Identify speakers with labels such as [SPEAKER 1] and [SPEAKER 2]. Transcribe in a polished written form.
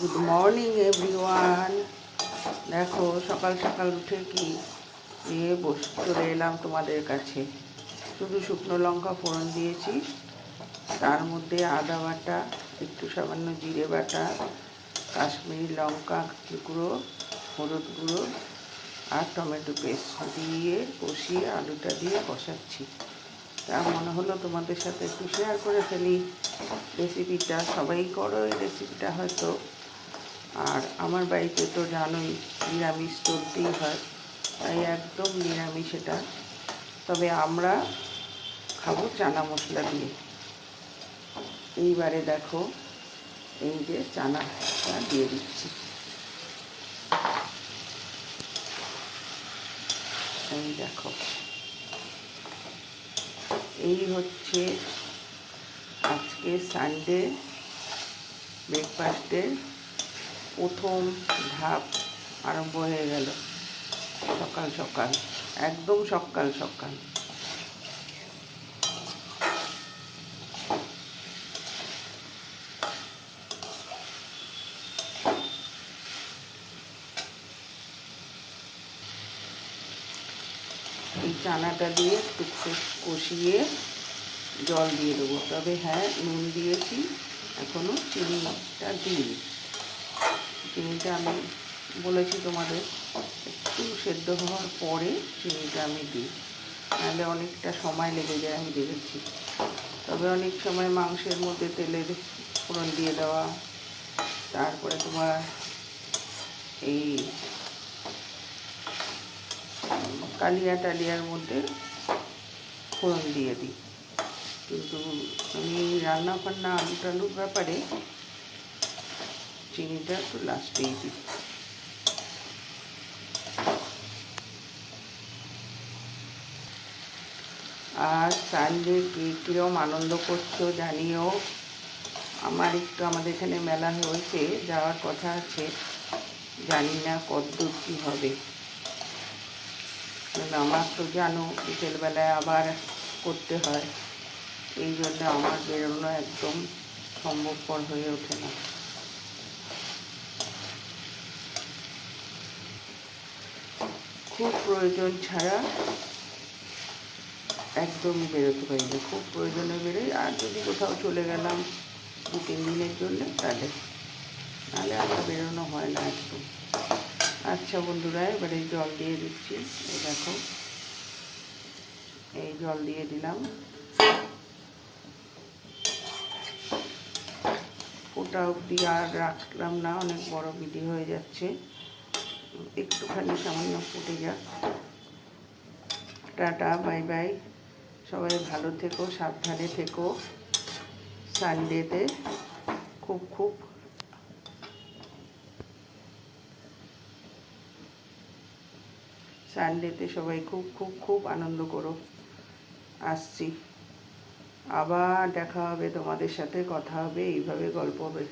[SPEAKER 1] Good morning everyone. দেখো সকাল সকাল উঠে কি দিয়ে চলে এলাম তোমাদের কাছে। শুধু শুকনো লঙ্কা ফোড়ন দিয়েছি, তার মধ্যে আদা বাটা, একটু সামান্য জিরে বাটা, কাশ্মীরি লঙ্কা গুঁড়ো, হলুদ গুঁড়ো আর টমেটো পেস্ট দিয়ে কষিয়ে আলুটা দিয়ে কষাচ্ছি। তা মনে হলো তোমাদের সাথে একটু শেয়ার করে ফেলি রেসিপিটা। সবাই করো এই রেসিপিটা হয়তো, আর আমার বাড়িতে তো জানোই নিরামিষ চলতেই হয়, তাই একদম নিরামিষ এটা। তবে আমরা খাবো চানা মশলা দিয়ে। এইবারে দেখো এই যে চানাটা দিয়ে দিচ্ছি, এই দেখো এই হচ্ছে আজকে সানডে ব্রেকফাস্টের প্রথম ধাপ আরম্ভ হয়ে গেল। সকাল সকাল, একদম সকাল সকাল। এই চানাটা দিয়ে একটু কষিয়ে জল দিয়ে দেবো। তবে হ্যাঁ, নুন দিয়েছি, এখনও চিনিটা দিই। চিনিটা আমি বলেছি তোমাদের একটু সেদ্ধ হওয়ার পরে চিনিটা আমি দিই, নাহলে অনেকটা সময় লেগে যায়, আমি দেখেছি। তবে অনেক সময় মাংসের মধ্যে তেলের ফোড়ন দিয়ে দেওয়া, তারপরে তোমার এই কালিয়া টালিয়ার মধ্যে ফোড়ন দিয়ে দিই, কিন্তু আমি রান্না বান্না আলু টালুর ব্যাপারে চিনিটা একটু লাস্টেই দিই। আর সানডে কীরকম আনন্দ করছো জানিও। আমাদের এখানে মেলা হয়েছে, যাওয়ার কথা আছে, জানি না কতদূর কী হবে। আমার তো জানো বিকেলবেলায় আবার করতে হয়, এই জন্য আমার বেরোনো একদম সম্ভবপর হয়ে ওঠে না। খুব প্রয়োজন ছাড়া একদমই বেরোতে পারি না। খুব প্রয়োজনে বেরোই, আর যদি কোথাও চলে গেলাম 2-3 দিনের জন্য, নাহলে আমার বেরোনো হয় না একদম। আচ্ছা বন্ধুরা, এবারে জল দিয়ে দিচ্ছি। এই দেখো এই জল দিয়ে দিলাম। ফোটা অবধি আর রাখলাম না, অনেক বড় ভিডিও হয়ে যাচ্ছে, একটুখানি সামান্য ফুটে যাক। Tata, bye bye. সবাই ভালো থেকো, সাবধানে থেকো। সানডেতে সবাই খুব খুব খুব আনন্দ করো। আসছি, আবার দেখা হবে তোমাদের সাথে, কথা হবে, এইভাবে গল্প হবে।